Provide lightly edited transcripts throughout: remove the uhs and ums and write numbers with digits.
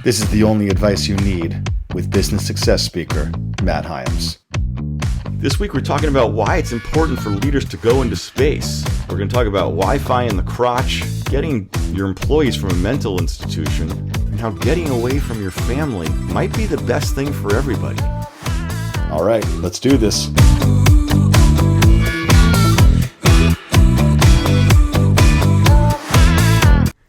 This is the only advice you need with business success speaker, Matt Hyams. This week we're talking about why it's important for leaders to go into space. We're going to talk about Wi-Fi in the crotch, getting your employees from a mental institution, and how getting away from your family might be the best thing for everybody. All right, let's do this.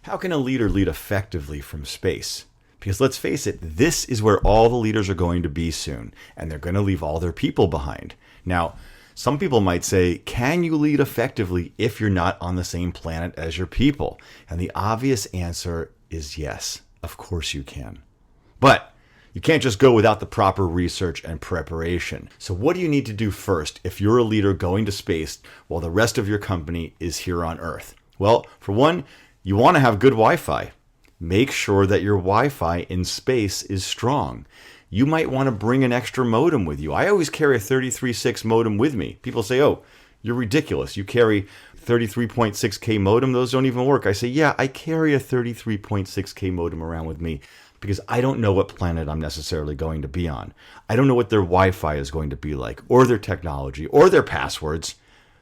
How can a leader lead effectively from space? Because let's face it, this is where all the leaders are going to be soon, and they're going to leave all their people behind. Now, some people might say, can you lead effectively if you're not on the same planet as your people? And the obvious answer is yes, of course you can. But you can't just go without the proper research and preparation. So what do you need to do first if you're a leader going to space while the rest of your company is here on Earth? Well, for one, you want to have good Wi-Fi. Make sure that your Wi-Fi in space is strong. You might want to bring an extra modem with you. I always carry a 33.6 modem with me. People say, oh, you're ridiculous. You carry 33.6K modem? Those don't even work. I say, yeah, I carry a 33.6K modem around with me because I don't know what planet I'm necessarily going to be on. I don't know what their Wi-Fi is going to be like, or their technology, or their passwords.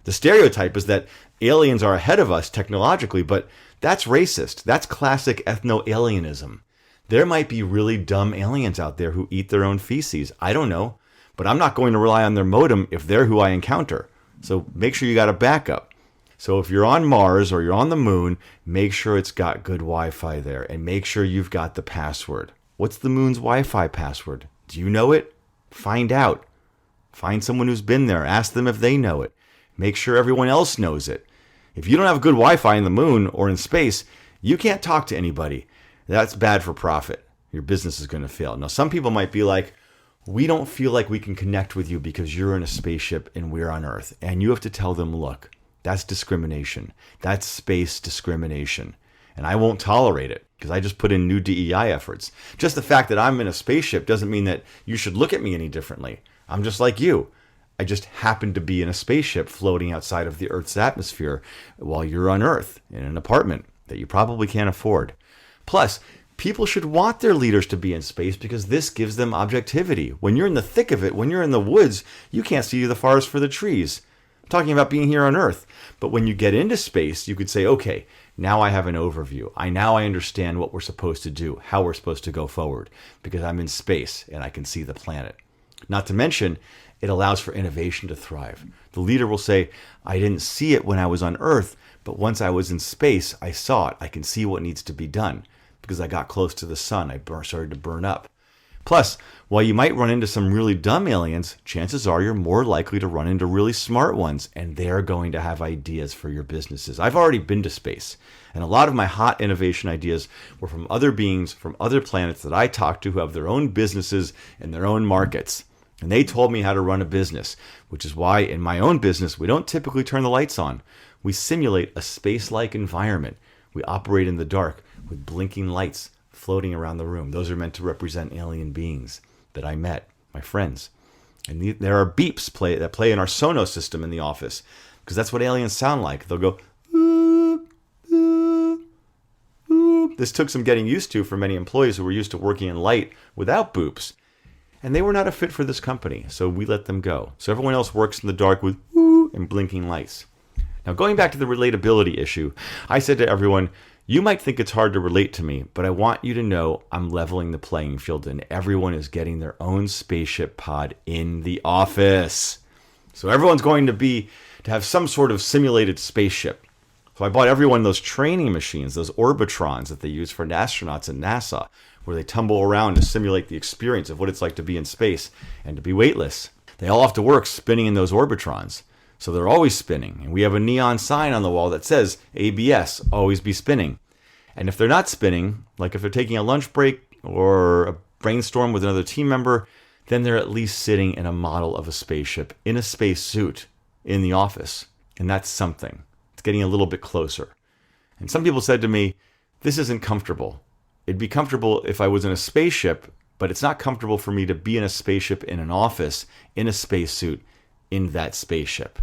The stereotype is that aliens are ahead of us technologically, but that's racist. That's classic ethno-alienism. There might be really dumb aliens out there who eat their own feces. I don't know, but I'm not going to rely on their modem if they're who I encounter. So make sure you got a backup. So if you're on Mars or you're on the moon, make sure it's got good Wi-Fi there and make sure you've got the password. What's the moon's Wi-Fi password? Do you know it? Find out. Find someone who's been there. Ask them if they know it. Make sure everyone else knows it. If you don't have good Wi-Fi in the moon or in space, you can't talk to anybody. That's bad for profit. Your business is going to fail. Now, some people might be like, we don't feel like we can connect with you because you're in a spaceship and we're on Earth. And you have to tell them, look, that's discrimination. That's space discrimination. And I won't tolerate it because I just put in new DEI efforts. Just the fact that I'm in a spaceship doesn't mean that you should look at me any differently. I'm just like you. I just happen to be in a spaceship floating outside of the Earth's atmosphere while you're on Earth in an apartment that you probably can't afford. Plus, people should want their leaders to be in space because this gives them objectivity. When you're in the thick of it, when you're in the woods, you can't see the forest for the trees. I'm talking about being here on Earth. But when you get into space, you could say, okay, now I have an overview. Now I understand what we're supposed to do, how we're supposed to go forward, because I'm in space and I can see the planet. Not to mention, it allows for innovation to thrive. The leader will say, I didn't see it when I was on Earth, but once I was in space, I saw it. I can see what needs to be done because I got close to the sun. I started to burn up. Plus, while you might run into some really dumb aliens, chances are you're more likely to run into really smart ones, and they're going to have ideas for your businesses. I've already been to space, and a lot of my hot innovation ideas were from other beings from other planets that I talked to who have their own businesses and their own markets. And they told me how to run a business, which is why in my own business, we don't typically turn the lights on. We simulate a space-like environment. We operate in the dark with blinking lights floating around the room. Those are meant to represent alien beings that I met, my friends. And there are beeps that play in our Sonos system in the office because that's what aliens sound like. They'll go, ooh, ooh, ooh. This took some getting used to for many employees who were used to working in light without boops. And they were not a fit for this company, so we let them go. So everyone else works in the dark with whoo and blinking lights. Now, going back to the relatability issue, I said to everyone, you might think it's hard to relate to me, but I want you to know I'm leveling the playing field and everyone is getting their own spaceship pod in the office. So everyone's going to have some sort of simulated spaceship. So I bought everyone those training machines, those orbitrons that they use for astronauts in NASA, where they tumble around to simulate the experience of what it's like to be in space and to be weightless. They all have to work spinning in those orbitrons. So they're always spinning. And we have a neon sign on the wall that says, ABS, always be spinning. And if they're not spinning, like if they're taking a lunch break or a brainstorm with another team member, then they're at least sitting in a model of a spaceship in a space suit in the office. And that's something. It's getting a little bit closer. And some people said to me, this isn't comfortable. It'd be comfortable if I was in a spaceship, but it's not comfortable for me to be in a spaceship in an office in a spacesuit in that spaceship.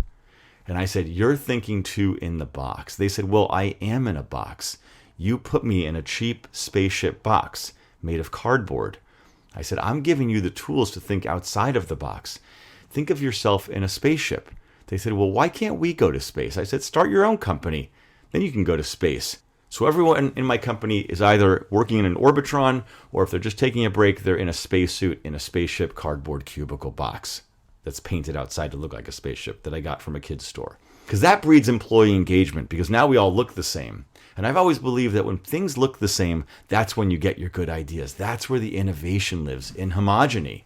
And I said, you're thinking too in the box. They said, well, I am in a box. You put me in a cheap spaceship box made of cardboard. I said, I'm giving you the tools to think outside of the box. Think of yourself in a spaceship. They said, well, why can't we go to space? I said, start your own company. Then you can go to space. So everyone in my company is either working in an Orbitron, or if they're just taking a break, they're in a spacesuit in a spaceship cardboard cubicle box that's painted outside to look like a spaceship that I got from a kid's store. Because that breeds employee engagement, because now we all look the same. And I've always believed that when things look the same, that's when you get your good ideas. That's where the innovation lives, in homogeny.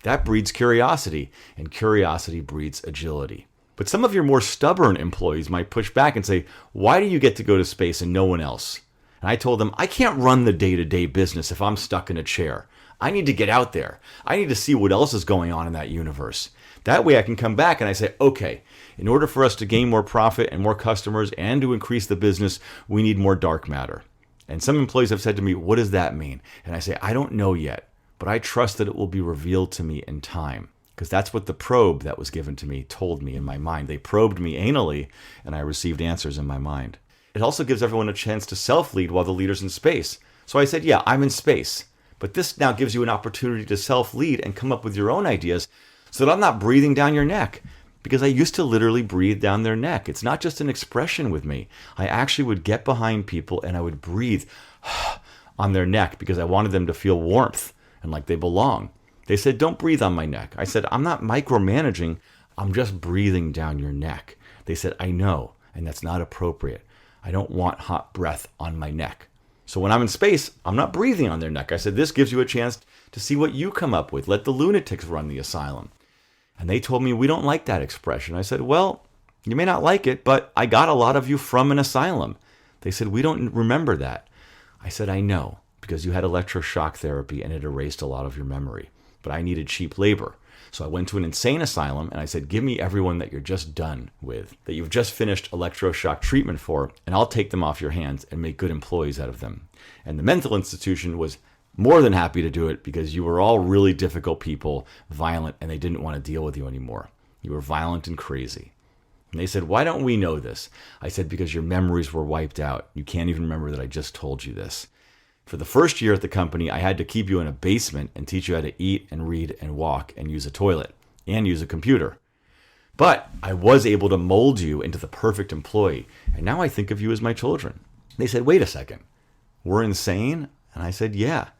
That breeds curiosity, and curiosity breeds agility. But some of your more stubborn employees might push back and say, why do you get to go to space and no one else? And I told them, I can't run the day-to-day business if I'm stuck in a chair. I need to get out there. I need to see what else is going on in that universe. That way I can come back and I say, okay, in order for us to gain more profit and more customers and to increase the business, we need more dark matter. And some employees have said to me, what does that mean? And I say, I don't know yet, but I trust that it will be revealed to me in time. Because that's what the probe that was given to me told me in my mind. They probed me anally, and I received answers in my mind. It also gives everyone a chance to self-lead while the leader's in space. So I said, yeah, I'm in space. But this now gives you an opportunity to self-lead and come up with your own ideas so that I'm not breathing down your neck. Because I used to literally breathe down their neck. It's not just an expression with me. I actually would get behind people and I would breathe on their neck because I wanted them to feel warmth and like they belong. They said, don't breathe on my neck. I said, I'm not micromanaging. I'm just breathing down your neck. They said, I know, and that's not appropriate. I don't want hot breath on my neck. So when I'm in space, I'm not breathing on their neck. I said, this gives you a chance to see what you come up with. Let the lunatics run the asylum. And they told me, we don't like that expression. I said, well, you may not like it, but I got a lot of you from an asylum. They said, we don't remember that. I said, I know, because you had electroshock therapy and it erased a lot of your memory. But I needed cheap labor. So I went to an insane asylum and I said, give me everyone that you're just done with, that you've just finished electroshock treatment for, and I'll take them off your hands and make good employees out of them. And the mental institution was more than happy to do it because you were all really difficult people, violent, and they didn't want to deal with you anymore. You were violent and crazy. And they said, why don't we know this? I said, because your memories were wiped out. You can't even remember that I just told you this. For the first year at the company, I had to keep you in a basement and teach you how to eat and read and walk and use a toilet and use a computer. But I was able to mold you into the perfect employee. And now I think of you as my children. They said, wait a second, we're insane? And I said, yeah,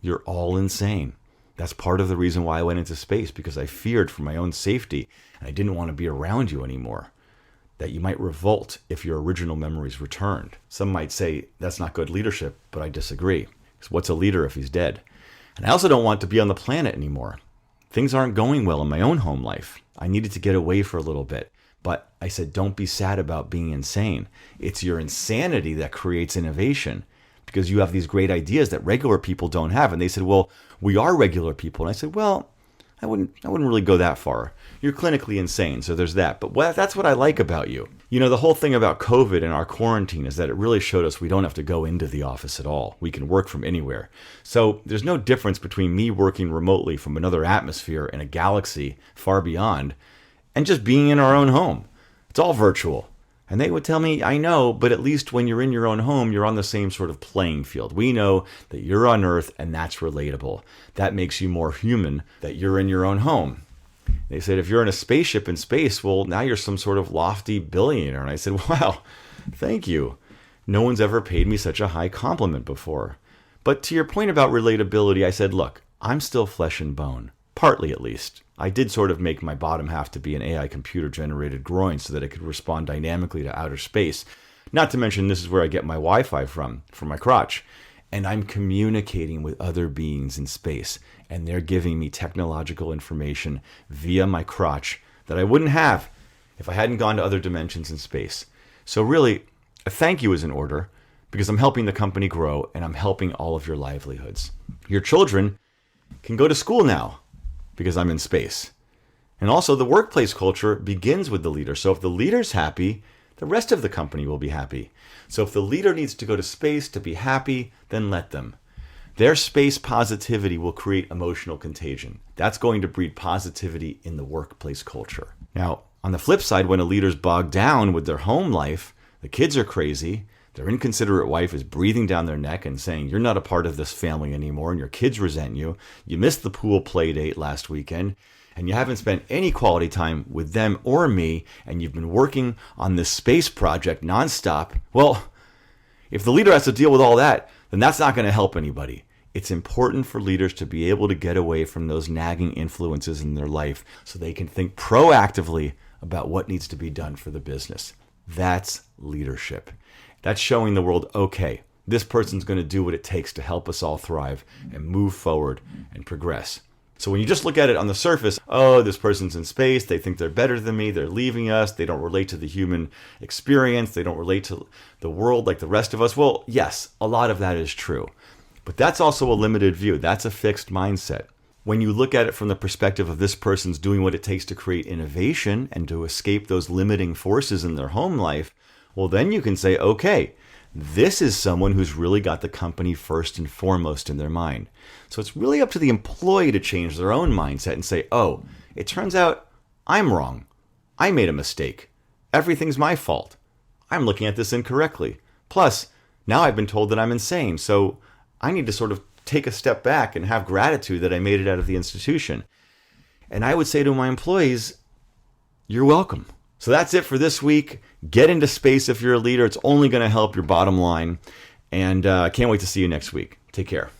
you're all insane. That's part of the reason why I went into space, because I feared for my own safety and I didn't want to be around you anymore. That you might revolt if your original memories returned. Some might say that's not good leadership, but I disagree. Because what's a leader if he's dead? And I also don't want to be on the planet anymore. Things aren't going well in my own home life. I needed to get away for a little bit. But I said, don't be sad about being insane. It's your insanity that creates innovation, because you have these great ideas that regular people don't have. And they said, well, we are regular people. And I said, well, I wouldn't really go that far. You're clinically insane, so there's that. But that's what I like about you. You know, the whole thing about COVID and our quarantine is that it really showed us we don't have to go into the office at all. We can work from anywhere. So there's no difference between me working remotely from another atmosphere in a galaxy far beyond and just being in our own home. It's all virtual. And they would tell me, I know, but at least when you're in your own home, you're on the same sort of playing field. We know that you're on Earth and that's relatable. That makes you more human that you're in your own home. They said, if you're in a spaceship in space, well, now you're some sort of lofty billionaire. And I said, wow, thank you. No one's ever paid me such a high compliment before. But to your point about relatability, I said, look, I'm still flesh and bone, partly at least. I did sort of make my bottom half to be an AI computer-generated groin so that it could respond dynamically to outer space. Not to mention this is where I get my Wi-Fi from my crotch. And I'm communicating with other beings in space, and they're giving me technological information via my crotch that I wouldn't have if I hadn't gone to other dimensions in space. So really, a thank you is in order, because I'm helping the company grow, and I'm helping all of your livelihoods. Your children can go to school now, because I'm in space. And also the workplace culture begins with the leader. So if the leader's happy, the rest of the company will be happy. So if the leader needs to go to space to be happy, then let them. Their space positivity will create emotional contagion. That's going to breed positivity in the workplace culture. Now, on the flip side, when a leader's bogged down with their home life, the kids are crazy, Their inconsiderate wife is breathing down their neck and saying, you're not a part of this family anymore, and your kids resent you. You missed the pool play date last weekend, and you haven't spent any quality time with them or me, and you've been working on this space project nonstop. Well, if the leader has to deal with all that, then that's not going to help anybody. It's important for leaders to be able to get away from those nagging influences in their life so they can think proactively about what needs to be done for the business. That's leadership. That's showing the world, okay, this person's going to do what it takes to help us all thrive and move forward and progress. So when you just look at it on the surface, oh, this person's in space, they think they're better than me, they're leaving us, they don't relate to the human experience, they don't relate to the world like the rest of us. Well, yes, a lot of that is true. But that's also a limited view. That's a fixed mindset. When you look at it from the perspective of this person's doing what it takes to create innovation and to escape those limiting forces in their home life, well, then you can say, okay, this is someone who's really got the company first and foremost in their mind. So it's really up to the employee to change their own mindset and say, oh, it turns out I'm wrong. I made a mistake. Everything's my fault. I'm looking at this incorrectly. Plus, now I've been told that I'm insane. So I need to sort of take a step back and have gratitude that I made it out of the institution. And I would say to my employees, you're welcome. So that's it for this week. Get into space if you're a leader. It's only going to help your bottom line. And I can't wait to see you next week. Take care.